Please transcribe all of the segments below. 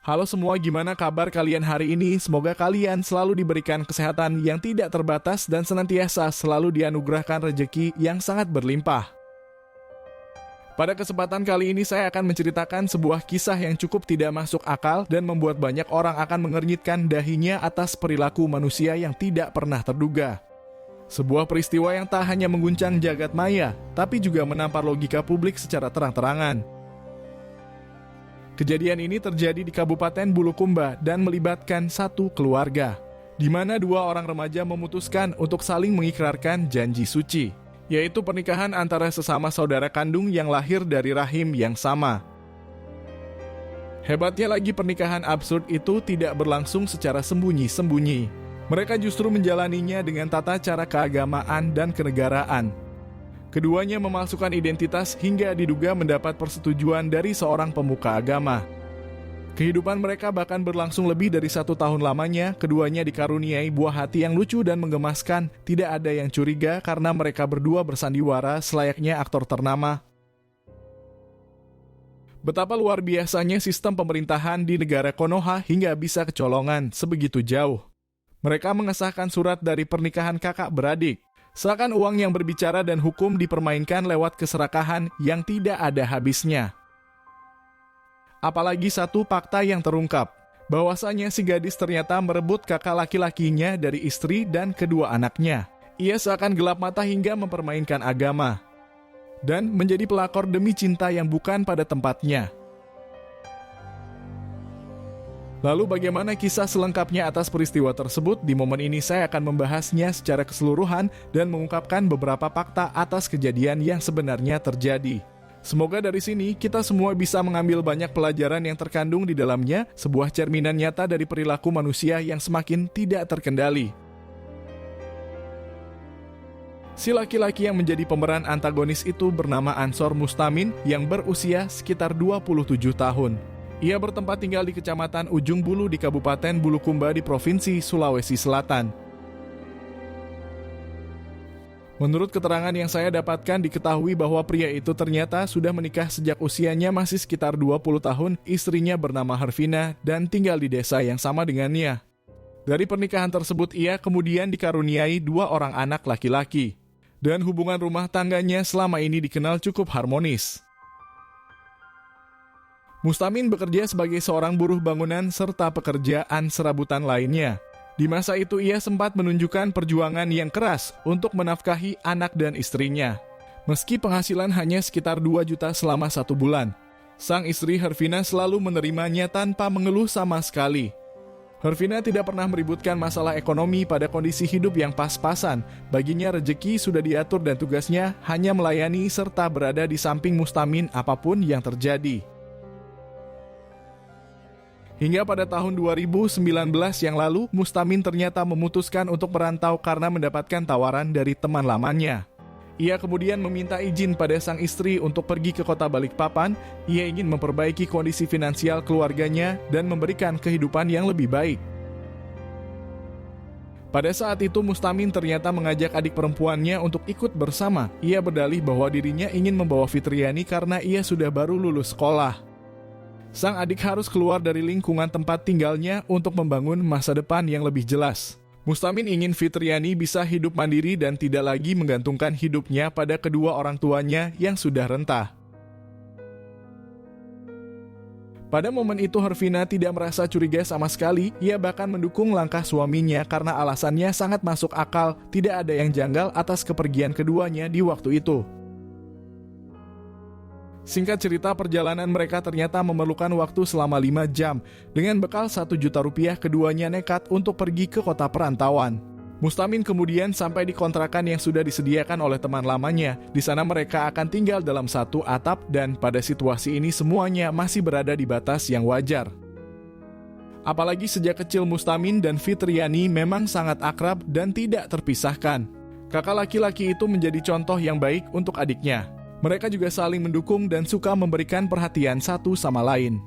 Halo semua, gimana kabar kalian hari ini? Semoga kalian selalu diberikan kesehatan yang tidak terbatas dan senantiasa selalu dianugerahkan rezeki yang sangat berlimpah. Pada kesempatan kali ini saya akan menceritakan sebuah kisah yang cukup tidak masuk akal dan membuat banyak orang akan mengernyitkan dahinya atas perilaku manusia yang tidak pernah terduga. Sebuah peristiwa yang tak hanya mengguncang jagat maya, tapi juga menampar logika publik secara terang-terangan. Kejadian ini terjadi di Kabupaten Bulukumba dan melibatkan satu keluarga, di mana dua orang remaja memutuskan untuk saling mengikrarkan janji suci, yaitu pernikahan antara sesama saudara kandung yang lahir dari rahim yang sama. Hebatnya lagi, pernikahan absurd itu tidak berlangsung secara sembunyi-sembunyi. Mereka justru menjalaninya dengan tata cara keagamaan dan kenegaraan. Keduanya memalsukan identitas hingga diduga mendapat persetujuan dari seorang pemuka agama. Kehidupan mereka bahkan berlangsung lebih dari 1 tahun lamanya. Keduanya dikaruniai buah hati yang lucu dan menggemaskan. Tidak ada yang curiga karena mereka berdua bersandiwara selayaknya aktor ternama. Betapa luar biasanya sistem pemerintahan di negara Konoha hingga bisa kecolongan sebegitu jauh. Mereka mengesahkan surat dari pernikahan kakak beradik. Seakan uang yang berbicara dan hukum dipermainkan lewat keserakahan yang tidak ada habisnya. Apalagi satu fakta yang terungkap, bahwasanya si gadis ternyata merebut kakak laki-lakinya dari istri dan kedua anaknya. Ia seakan gelap mata hingga mempermainkan agama, dan menjadi pelakor demi cinta yang bukan pada tempatnya. Lalu bagaimana kisah selengkapnya atas peristiwa tersebut? Di momen ini saya akan membahasnya secara keseluruhan dan mengungkapkan beberapa fakta atas kejadian yang sebenarnya terjadi. Semoga dari sini kita semua bisa mengambil banyak pelajaran yang terkandung di dalamnya, sebuah cerminan nyata dari perilaku manusia yang semakin tidak terkendali. Si laki-laki yang menjadi pemeran antagonis itu bernama Ansor Mustamin yang berusia sekitar 27 tahun. Ia bertempat tinggal di Kecamatan Ujung Bulu di Kabupaten Bulukumba di Provinsi Sulawesi Selatan. Menurut keterangan yang saya dapatkan, diketahui bahwa pria itu ternyata sudah menikah sejak usianya masih sekitar 20 tahun, istrinya bernama Hervina dan tinggal di desa yang sama dengannya. Dari pernikahan tersebut ia kemudian dikaruniai 2 orang anak laki-laki, dan hubungan rumah tangganya selama ini dikenal cukup harmonis. Mustamin bekerja sebagai seorang buruh bangunan serta pekerjaan serabutan lainnya. Di masa itu ia sempat menunjukkan perjuangan yang keras untuk menafkahi anak dan istrinya. Meski penghasilan hanya sekitar 2 juta selama 1 bulan, sang istri Hervina selalu menerimanya tanpa mengeluh sama sekali. Hervina tidak pernah meributkan masalah ekonomi pada kondisi hidup yang pas-pasan. Baginya rezeki sudah diatur dan tugasnya hanya melayani serta berada di samping Mustamin apapun yang terjadi. Hingga pada tahun 2019 yang lalu, Mustamin ternyata memutuskan untuk merantau karena mendapatkan tawaran dari teman lamanya. Ia kemudian meminta izin pada sang istri untuk pergi ke kota Balikpapan. Ia ingin memperbaiki kondisi finansial keluarganya dan memberikan kehidupan yang lebih baik. Pada saat itu Mustamin ternyata mengajak adik perempuannya untuk ikut bersama. Ia berdalih bahwa dirinya ingin membawa Fitriani karena ia sudah baru lulus sekolah. Sang adik harus keluar dari lingkungan tempat tinggalnya untuk membangun masa depan yang lebih jelas. Mustamin ingin Fitriani bisa hidup mandiri dan tidak lagi menggantungkan hidupnya pada kedua orang tuanya yang sudah renta. Pada momen itu Hervina tidak merasa curiga sama sekali. Ia bahkan mendukung langkah suaminya karena alasannya sangat masuk akal. Tidak ada yang janggal atas kepergian keduanya di waktu itu. Singkat cerita, perjalanan mereka ternyata memerlukan waktu selama 5 jam. Dengan bekal 1 juta rupiah, keduanya nekat untuk pergi ke kota perantauan. Mustamin kemudian sampai di kontrakan yang sudah disediakan oleh teman lamanya. Di sana mereka akan tinggal dalam satu atap dan pada situasi ini semuanya masih berada di batas yang wajar. Apalagi sejak kecil Mustamin dan Fitriani memang sangat akrab dan tidak terpisahkan. Kakak laki-laki itu menjadi contoh yang baik untuk adiknya. Mereka juga saling mendukung dan suka memberikan perhatian satu sama lain.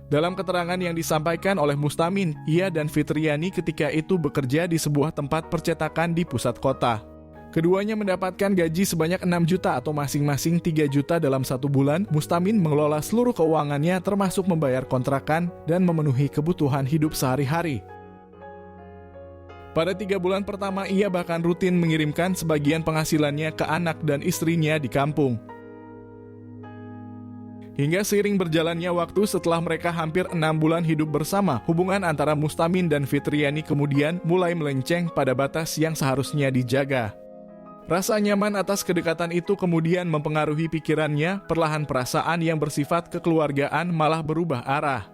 Dalam keterangan yang disampaikan oleh Mustamin, ia dan Fitriani ketika itu bekerja di sebuah tempat percetakan di pusat kota. Keduanya mendapatkan gaji sebanyak 6 juta atau masing-masing 3 juta dalam 1 bulan. Mustamin mengelola seluruh keuangannya termasuk membayar kontrakan dan memenuhi kebutuhan hidup sehari-hari. Pada 3 bulan pertama ia bahkan rutin mengirimkan sebagian penghasilannya ke anak dan istrinya di kampung. Hingga seiring berjalannya waktu setelah mereka hampir 6 bulan hidup bersama, hubungan antara Mustamin dan Fitriani kemudian mulai melenceng pada batas yang seharusnya dijaga. Rasa nyaman atas kedekatan itu kemudian mempengaruhi pikirannya, perlahan perasaan yang bersifat kekeluargaan malah berubah arah.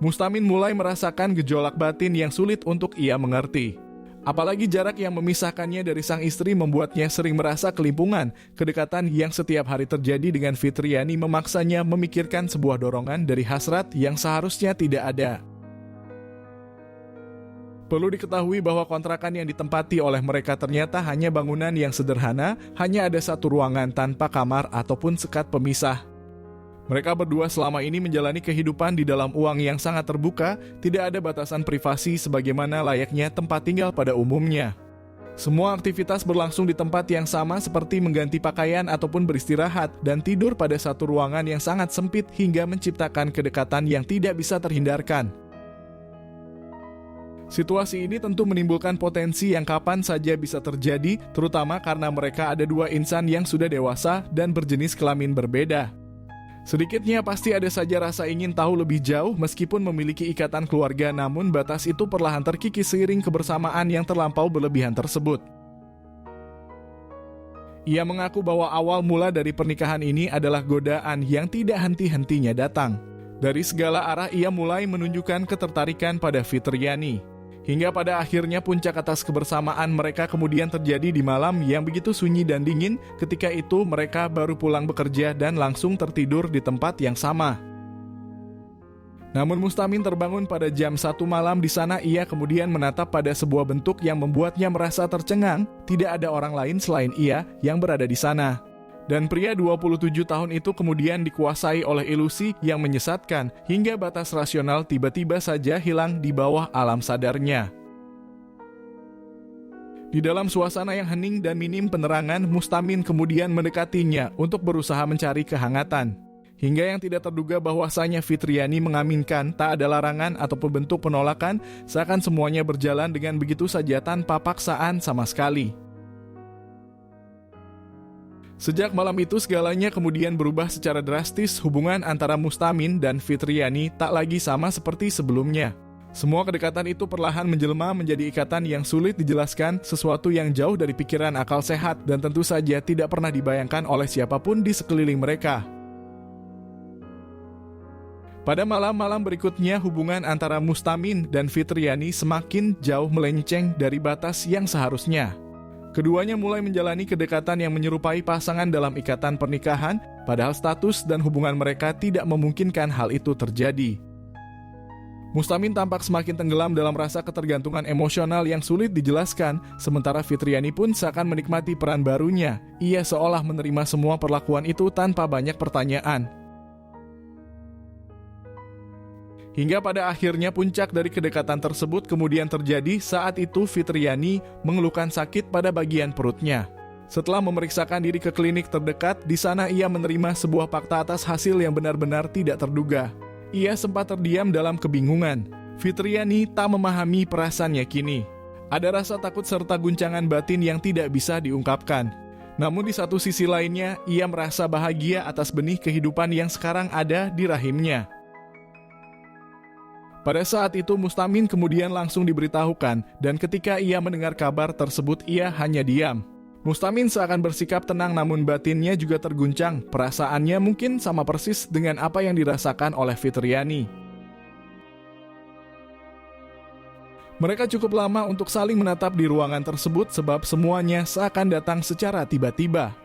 Mustamin mulai merasakan gejolak batin yang sulit untuk ia mengerti. Apalagi jarak yang memisahkannya dari sang istri membuatnya sering merasa kelimpungan. Kedekatan yang setiap hari terjadi dengan Fitriani memaksanya memikirkan sebuah dorongan dari hasrat yang seharusnya tidak ada. Perlu diketahui bahwa kontrakan yang ditempati oleh mereka ternyata hanya bangunan yang sederhana, hanya ada 1 ruangan tanpa kamar ataupun sekat pemisah. Mereka berdua selama ini menjalani kehidupan di dalam uang yang sangat terbuka, tidak ada batasan privasi sebagaimana layaknya tempat tinggal pada umumnya. Semua aktivitas berlangsung di tempat yang sama seperti mengganti pakaian ataupun beristirahat dan tidur pada 1 ruangan yang sangat sempit hingga menciptakan kedekatan yang tidak bisa terhindarkan. Situasi ini tentu menimbulkan potensi yang kapan saja bisa terjadi, terutama karena mereka ada 2 insan yang sudah dewasa dan berjenis kelamin berbeda. Sedikitnya pasti ada saja rasa ingin tahu lebih jauh meskipun memiliki ikatan keluarga, namun batas itu perlahan terkikis seiring kebersamaan yang terlampau berlebihan tersebut. Ia mengaku bahwa awal mula dari pernikahan ini adalah godaan yang tidak henti-hentinya datang. Dari segala arah ia mulai menunjukkan ketertarikan pada Fitriani. Hingga pada akhirnya puncak atas kebersamaan mereka kemudian terjadi di malam yang begitu sunyi dan dingin. Ketika itu mereka baru pulang bekerja dan langsung tertidur di tempat yang sama. Namun Mustamin terbangun pada jam 1 malam. Di sana ia kemudian menatap pada sebuah bentuk yang membuatnya merasa tercengang. Tidak ada orang lain selain ia yang berada di sana. Dan pria 27 tahun itu kemudian dikuasai oleh ilusi yang menyesatkan hingga batas rasional tiba-tiba saja hilang di bawah alam sadarnya. Di dalam suasana yang hening dan minim penerangan, Mustamin kemudian mendekatinya untuk berusaha mencari kehangatan. Hingga yang tidak terduga bahwasanya Fitriani mengaminkan tak ada larangan ataupun bentuk penolakan, seakan semuanya berjalan dengan begitu saja tanpa paksaan sama sekali. Sejak malam itu segalanya kemudian berubah secara drastis. Hubungan antara Mustamin dan Fitriani tak lagi sama seperti sebelumnya. Semua kedekatan itu perlahan menjelma menjadi ikatan yang sulit dijelaskan, sesuatu yang jauh dari pikiran akal sehat dan tentu saja tidak pernah dibayangkan oleh siapapun di sekeliling mereka. Pada malam-malam berikutnya hubungan antara Mustamin dan Fitriani semakin jauh melenceng dari batas yang seharusnya. Keduanya mulai menjalani kedekatan yang menyerupai pasangan dalam ikatan pernikahan, padahal status dan hubungan mereka tidak memungkinkan hal itu terjadi. Mustamin tampak semakin tenggelam dalam rasa ketergantungan emosional yang sulit dijelaskan, sementara Fitriani pun seakan menikmati peran barunya. Ia seolah menerima semua perlakuan itu tanpa banyak pertanyaan. Hingga pada akhirnya puncak dari kedekatan tersebut kemudian terjadi saat itu Fitriani mengeluhkan sakit pada bagian perutnya. Setelah memeriksakan diri ke klinik terdekat, di sana ia menerima sebuah fakta atas hasil yang benar-benar tidak terduga. Ia sempat terdiam dalam kebingungan. Fitriani tak memahami perasaannya kini. Ada rasa takut serta guncangan batin yang tidak bisa diungkapkan. Namun di satu sisi lainnya, ia merasa bahagia atas benih kehidupan yang sekarang ada di rahimnya. Pada saat itu Mustamin kemudian langsung diberitahukan, dan ketika ia mendengar kabar tersebut ia hanya diam. Mustamin seakan bersikap tenang namun batinnya juga terguncang. Perasaannya mungkin sama persis dengan apa yang dirasakan oleh Fitriani. Mereka cukup lama untuk saling menatap di ruangan tersebut sebab semuanya seakan datang secara tiba-tiba.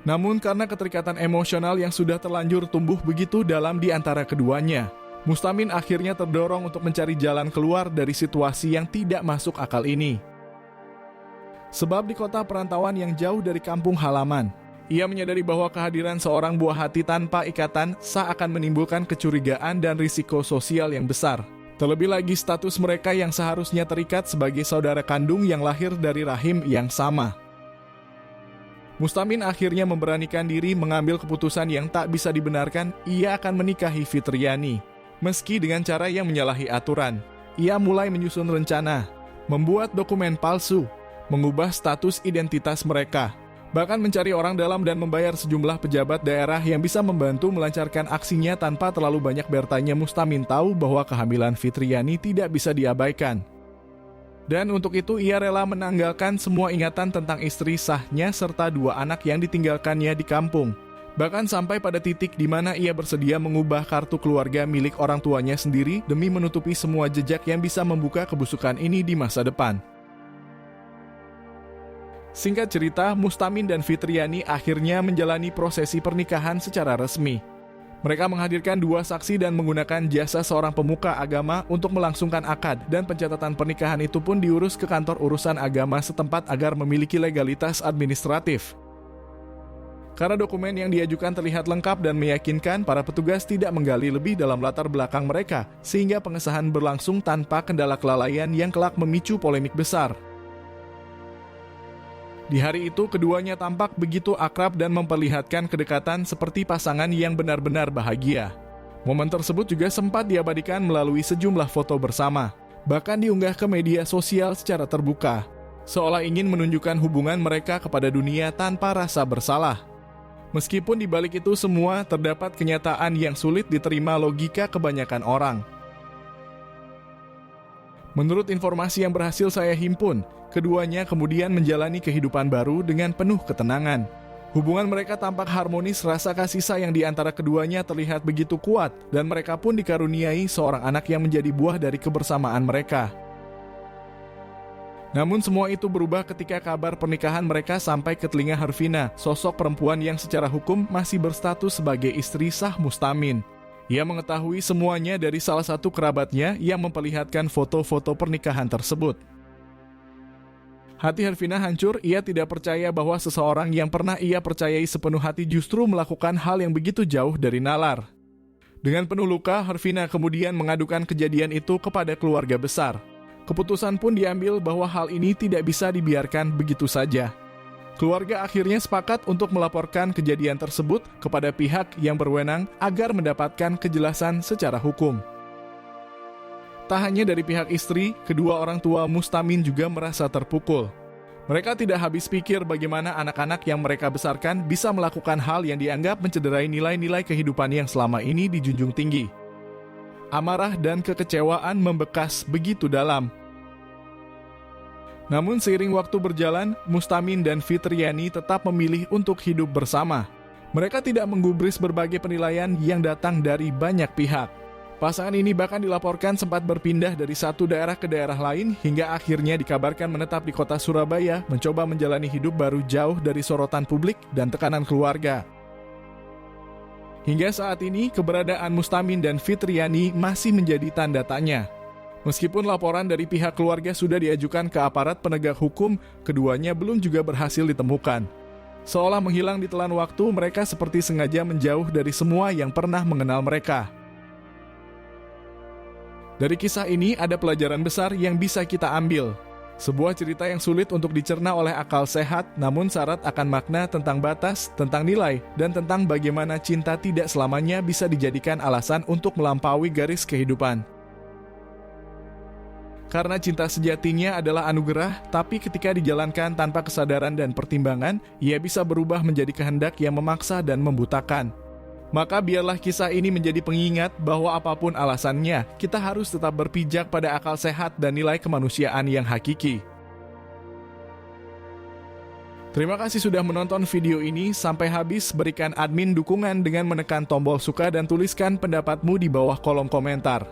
Namun karena keterikatan emosional yang sudah terlanjur tumbuh begitu dalam di antara keduanya, Mustamin akhirnya terdorong untuk mencari jalan keluar dari situasi yang tidak masuk akal ini. Sebab di kota perantauan yang jauh dari kampung halaman, ia menyadari bahwa kehadiran seorang buah hati tanpa ikatan seakan menimbulkan kecurigaan dan risiko sosial yang besar. Terlebih lagi status mereka yang seharusnya terikat sebagai saudara kandung yang lahir dari rahim yang sama. Mustamin akhirnya memberanikan diri mengambil keputusan yang tak bisa dibenarkan, ia akan menikahi Fitriani. Meski dengan cara yang menyalahi aturan, ia mulai menyusun rencana, membuat dokumen palsu, mengubah status identitas mereka, bahkan mencari orang dalam dan membayar sejumlah pejabat daerah yang bisa membantu melancarkan aksinya tanpa terlalu banyak bertanya. Mustamin tahu bahwa kehamilan Fitriani tidak bisa diabaikan. Dan untuk itu ia rela menanggalkan semua ingatan tentang istri sahnya serta 2 anak yang ditinggalkannya di kampung. Bahkan sampai pada titik di mana ia bersedia mengubah kartu keluarga milik orang tuanya sendiri demi menutupi semua jejak yang bisa membuka kebusukan ini di masa depan. Singkat cerita, Mustamin dan Fitriani akhirnya menjalani prosesi pernikahan secara resmi. Mereka menghadirkan 2 saksi dan menggunakan jasa seorang pemuka agama untuk melangsungkan akad, dan pencatatan pernikahan itu pun diurus ke kantor urusan agama setempat agar memiliki legalitas administratif. Karena dokumen yang diajukan terlihat lengkap dan meyakinkan, para petugas tidak menggali lebih dalam latar belakang mereka, sehingga pengesahan berlangsung tanpa kendala kelalaian yang kelak memicu polemik besar. Di hari itu, keduanya tampak begitu akrab dan memperlihatkan kedekatan seperti pasangan yang benar-benar bahagia. Momen tersebut juga sempat diabadikan melalui sejumlah foto bersama, bahkan diunggah ke media sosial secara terbuka, seolah ingin menunjukkan hubungan mereka kepada dunia tanpa rasa bersalah. Meskipun di balik itu semua terdapat kenyataan yang sulit diterima logika kebanyakan orang. Menurut informasi yang berhasil saya himpun, keduanya kemudian menjalani kehidupan baru dengan penuh ketenangan. Hubungan mereka tampak harmonis, rasa kasih sayang di antara keduanya terlihat begitu kuat, dan mereka pun dikaruniai seorang anak yang menjadi buah dari kebersamaan mereka. Namun semua itu berubah ketika kabar pernikahan mereka sampai ke telinga Hervina, sosok perempuan yang secara hukum masih berstatus sebagai istri sah Mustamin. Ia mengetahui semuanya dari salah satu kerabatnya yang memperlihatkan foto-foto pernikahan tersebut. Hati Hervina hancur, ia tidak percaya bahwa seseorang yang pernah ia percayai sepenuh hati justru melakukan hal yang begitu jauh dari nalar. Dengan penuh luka, Hervina kemudian mengadukan kejadian itu kepada keluarga besar. Keputusan pun diambil bahwa hal ini tidak bisa dibiarkan begitu saja. Keluarga akhirnya sepakat untuk melaporkan kejadian tersebut kepada pihak yang berwenang agar mendapatkan kejelasan secara hukum. Tak hanya dari pihak istri, kedua orang tua Mustamin juga merasa terpukul. Mereka tidak habis pikir bagaimana anak-anak yang mereka besarkan bisa melakukan hal yang dianggap mencederai nilai-nilai kehidupan yang selama ini dijunjung tinggi. Amarah dan kekecewaan membekas begitu dalam. Namun seiring waktu berjalan, Mustamin dan Fitriani tetap memilih untuk hidup bersama. Mereka tidak menggubris berbagai penilaian yang datang dari banyak pihak. Pasangan ini bahkan dilaporkan sempat berpindah dari satu daerah ke daerah lain hingga akhirnya dikabarkan menetap di kota Surabaya, mencoba menjalani hidup baru jauh dari sorotan publik dan tekanan keluarga. Hingga saat ini, keberadaan Mustamin dan Fitriani masih menjadi tanda tanya. Meskipun laporan dari pihak keluarga sudah diajukan ke aparat penegak hukum, keduanya belum juga berhasil ditemukan. Seolah menghilang di telan waktu, mereka seperti sengaja menjauh dari semua yang pernah mengenal mereka. Dari kisah ini ada pelajaran besar yang bisa kita ambil. Sebuah cerita yang sulit untuk dicerna oleh akal sehat, namun syarat akan makna tentang batas, tentang nilai, dan tentang bagaimana cinta tidak selamanya bisa dijadikan alasan untuk melampaui garis kehidupan. Karena cinta sejatinya adalah anugerah, tapi ketika dijalankan tanpa kesadaran dan pertimbangan, ia bisa berubah menjadi kehendak yang memaksa dan membutakan. Maka biarlah kisah ini menjadi pengingat bahwa apapun alasannya, kita harus tetap berpijak pada akal sehat dan nilai kemanusiaan yang hakiki. Terima kasih sudah menonton video ini sampai habis. Berikan admin dukungan dengan menekan tombol suka dan tuliskan pendapatmu di bawah kolom komentar.